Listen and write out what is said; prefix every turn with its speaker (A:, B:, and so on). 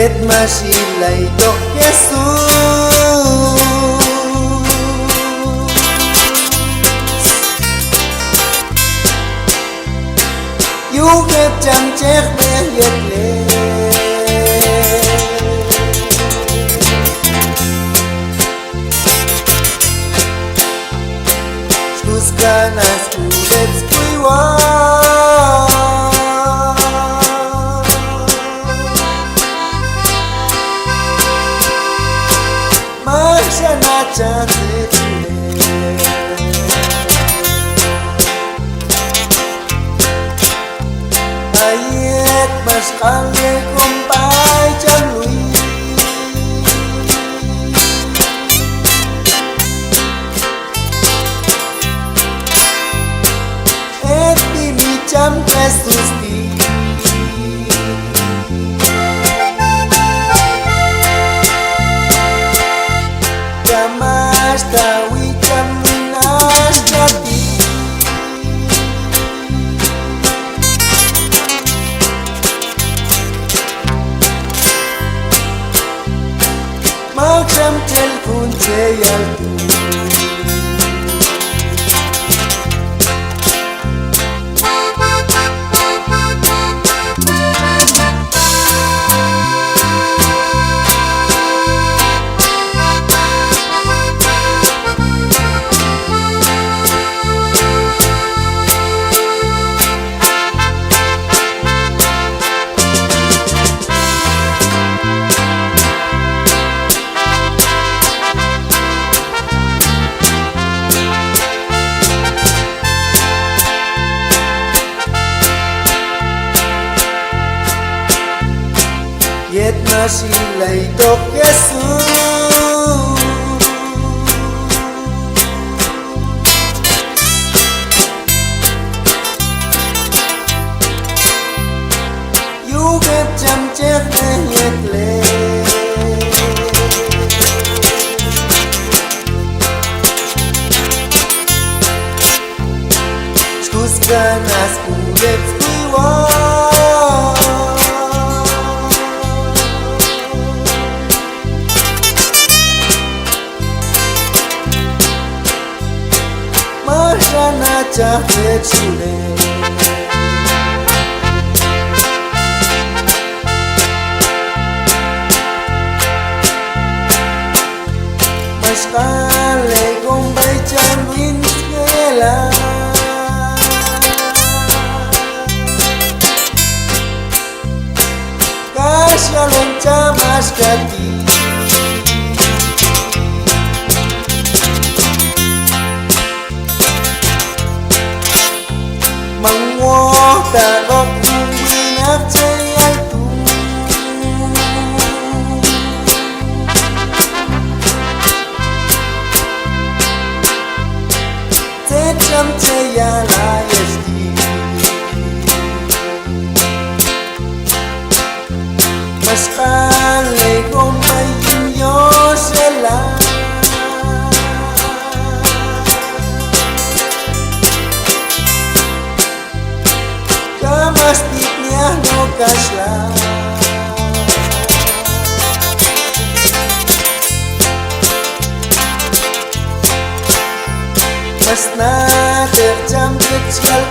A: את masila ito Jesus Yuget chăm chek me yet le Shkuskanas kudet skujwa Mashana chate Ayet mas kali kumpai jalui Et bimi cham Jesus di Kamas tawi cham minas jati Makam telpon ceyal tu Yet masila ito Jesus Yuget cham chek me yet le Shkuskanas kudet skujwa Mashana chate chule Mashkale gombay chan winskela Kashalon chamashkati Mangwo tarok winak ceyal tu Cecham ceyal ayesti Maskale gombay yosela Mastiknya no kasla Mas na terjam kecil